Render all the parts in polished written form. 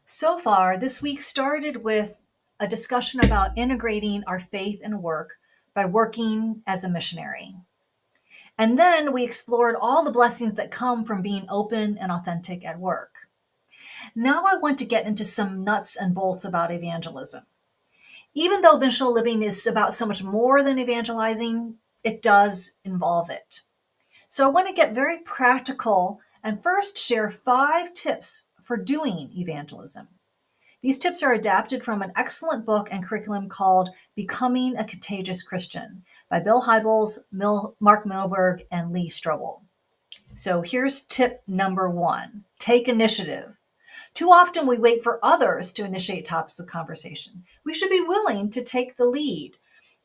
So far, this week started with a discussion about integrating our faith and work by working as a missionary. And then we explored all the blessings that come from being open and authentic at work. Now I want to get into some nuts and bolts about evangelism. Even though missional living is about so much more than evangelizing, it does involve it. So I want to get very practical and first share 5 tips for doing evangelism. These tips are adapted from an excellent book and curriculum called Becoming a Contagious Christian by Bill Hybels, Mark Milberg, and Lee Strobel. So here's tip number 1. Take initiative. Too often we wait for others to initiate topics of conversation. We should be willing to take the lead.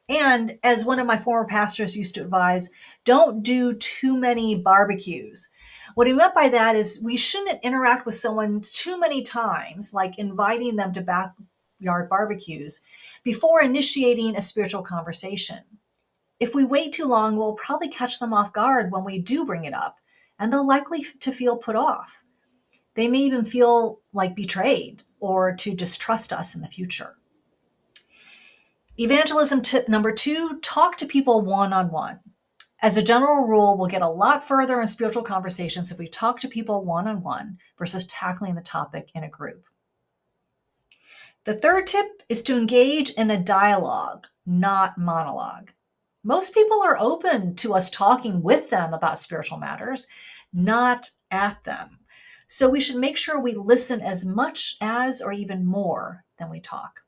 And as one of my former pastors used to advise, don't do too many barbecues. What he meant by that is we shouldn't interact with someone too many times, like inviting them to backyard barbecues, before initiating a spiritual conversation. If we wait too long, we'll probably catch them off guard when we do bring it up, and they're likely to feel put off. They may even feel like betrayed or to distrust us in the future. Evangelism tip number 2, talk to people one-on-one. As a general rule, we'll get a lot further in spiritual conversations if we talk to people one-on-one versus tackling the topic in a group. The third tip is to engage in a dialogue, not monologue. Most people are open to us talking with them about spiritual matters, not at them. So we should make sure we listen as much as or even more than we talk.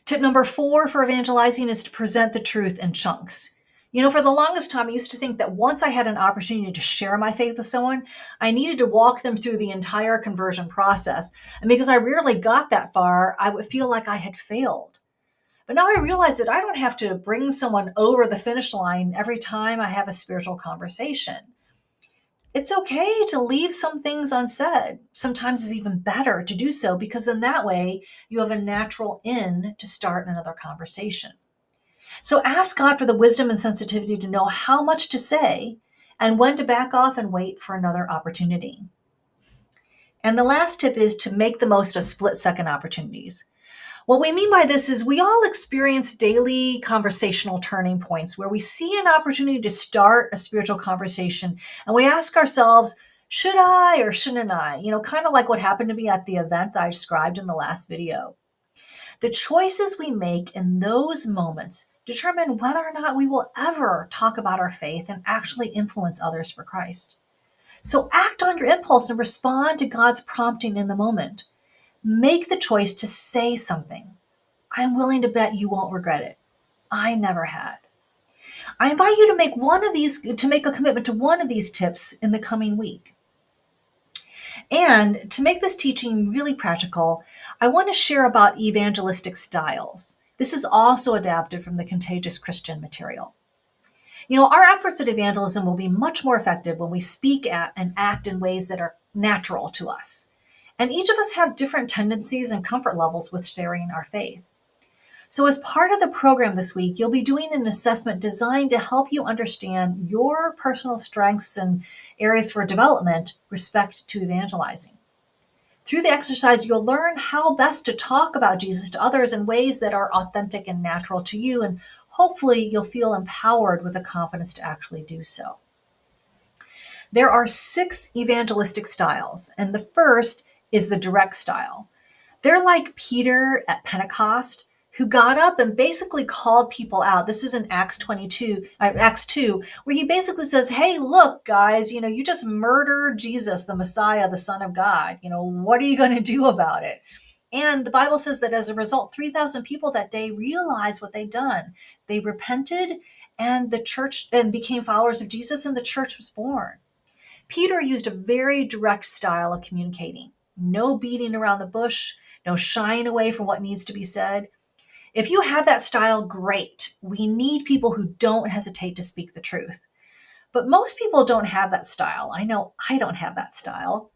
Tip number 4 for evangelizing is to present the truth in chunks. For the longest time, I used to think that once I had an opportunity to share my faith with someone, I needed to walk them through the entire conversion process. And because I rarely got that far, I would feel like I had failed. But now I realize that I don't have to bring someone over the finish line every time I have a spiritual conversation. It's okay to leave some things unsaid. Sometimes it's even better to do so because in that way, you have a natural in to start another conversation. So ask God for the wisdom and sensitivity to know how much to say and when to back off and wait for another opportunity. And the last tip is to make the most of split-second opportunities. What we mean by this is we all experience daily conversational turning points where we see an opportunity to start a spiritual conversation and we ask ourselves, should I or shouldn't I? Kind of like what happened to me at the event that I described in the last video. The choices we make in those moments determine whether or not we will ever talk about our faith and actually influence others for Christ. So act on your impulse and respond to God's prompting in the moment. Make the choice to say something. I'm willing to bet you won't regret it. I never had. I invite you to make a commitment to one of these tips in the coming week. And to make this teaching really practical, I want to share about evangelistic styles. This is also adapted from the Contagious Christian material. Our efforts at evangelism will be much more effective when we speak at and act in ways that are natural to us. And each of us have different tendencies and comfort levels with sharing our faith. So as part of the program this week, you'll be doing an assessment designed to help you understand your personal strengths and areas for development with respect to evangelizing. Through the exercise, you'll learn how best to talk about Jesus to others in ways that are authentic and natural to you, and hopefully you'll feel empowered with the confidence to actually do so. There are 6 evangelistic styles, and the first is the direct style. They're like Peter at Pentecost, who got up and basically called people out. This is in Acts 2, where he basically says, hey, look, guys, you just murdered Jesus, the Messiah, the Son of God. What are you going to do about it? And the Bible says that as a result, 3,000 people that day realized what they'd done. They repented and the church and became followers of Jesus, and the church was born. Peter used a very direct style of communicating. No beating around the bush, no shying away from what needs to be said. If you have that style, great. We need people who don't hesitate to speak the truth. But most people don't have that style. I know I don't have that style.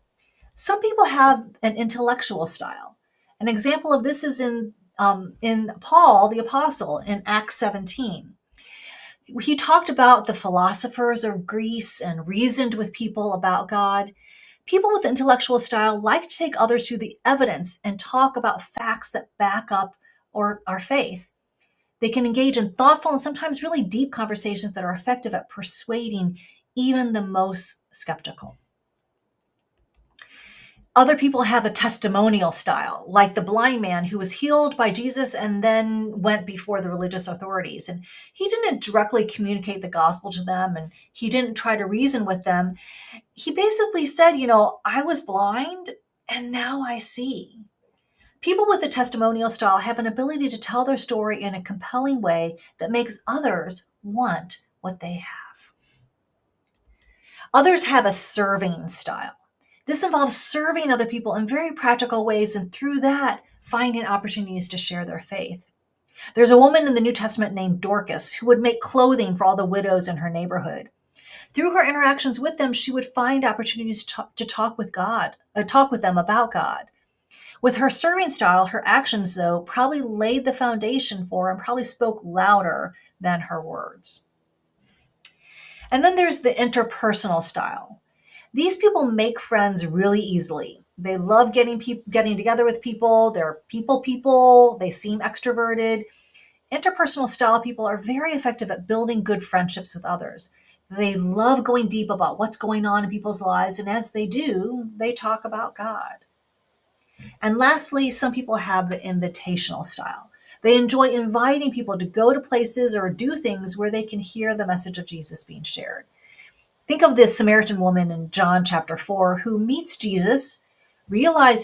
Some people have an intellectual style. An example of this is in Paul, the apostle, in Acts 17. He talked about the philosophers of Greece and reasoned with people about God. People with intellectual style like to take others through the evidence and talk about facts that back up our faith. They can engage in thoughtful and sometimes really deep conversations that are effective at persuading even the most skeptical. Other people have a testimonial style, like the blind man who was healed by Jesus and then went before the religious authorities. And he didn't directly communicate the gospel to them, and he didn't try to reason with them. He basically said, I was blind and now I see. People with a testimonial style have an ability to tell their story in a compelling way that makes others want what they have. Others have a serving style. This involves serving other people in very practical ways, and through that, finding opportunities to share their faith. There's a woman in the New Testament named Dorcas who would make clothing for all the widows in her neighborhood. Through her interactions with them, she would find opportunities to talk with them about God. With her serving style, her actions, though, probably laid the foundation for and probably spoke louder than her words. And then there's the interpersonal style. These people make friends really easily. They love getting together with people. They're people. They seem extroverted. Interpersonal style people are very effective at building good friendships with others. They love going deep about what's going on in people's lives, and as they do, they talk about God. And lastly, some people have the invitational style. They enjoy inviting people to go to places or do things where they can hear the message of Jesus being shared. Think of the Samaritan woman in John chapter 4 who meets Jesus, realizes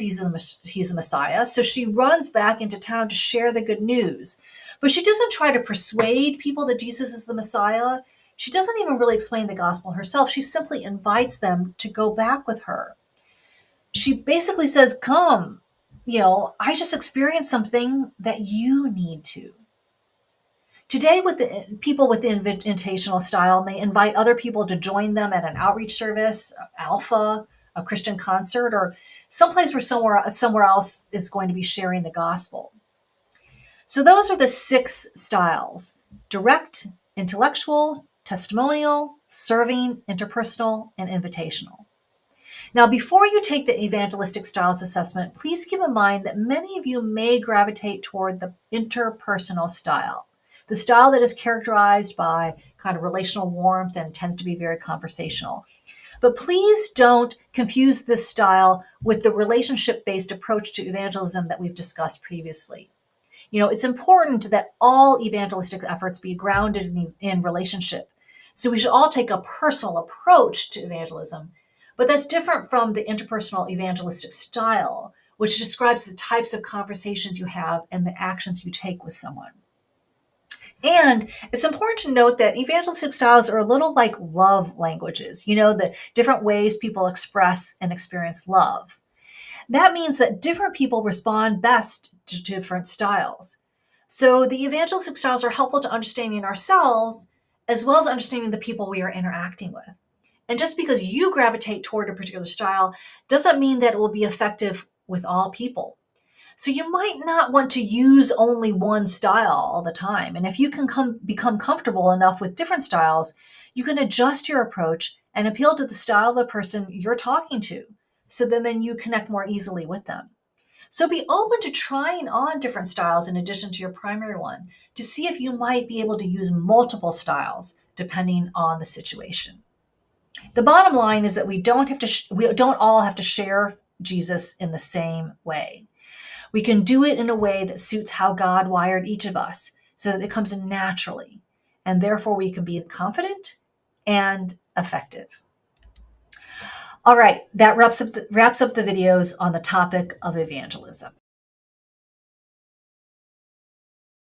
he's the Messiah, so she runs back into town to share the good news. But she doesn't try to persuade people that Jesus is the Messiah. She doesn't even really explain the gospel herself. She simply invites them to go back with her. She basically says, come, I just experienced something that you need to. Today, people with the invitational style may invite other people to join them at an outreach service, Alpha, a Christian concert, or someplace where somewhere else is going to be sharing the gospel. So those are the 6 styles: direct, intellectual, testimonial, serving, interpersonal, and invitational. Now, before you take the evangelistic styles assessment, please keep in mind that many of you may gravitate toward the interpersonal style, the style that is characterized by kind of relational warmth and tends to be very conversational. But please don't confuse this style with the relationship-based approach to evangelism that we've discussed previously. It's important that all evangelistic efforts be grounded in relationship. So we should all take a personal approach to evangelism. But that's different from the interpersonal evangelistic style, which describes the types of conversations you have and the actions you take with someone. And it's important to note that evangelistic styles are a little like love languages, the different ways people express and experience love. That means that different people respond best to different styles. So the evangelistic styles are helpful to understanding ourselves as well as understanding the people we are interacting with. And just because you gravitate toward a particular style doesn't mean that it will be effective with all people. So you might not want to use only one style all the time. And if you can become comfortable enough with different styles, you can adjust your approach and appeal to the style of the person you're talking to, so then you connect more easily with them. So be open to trying on different styles in addition to your primary one to see if you might be able to use multiple styles depending on the situation. The bottom line is that we don't all have to share Jesus in the same way. We can do it in a way that suits how God wired each of us so that it comes naturally, and therefore we can be confident and effective. All right, that wraps up the videos on the topic of evangelism.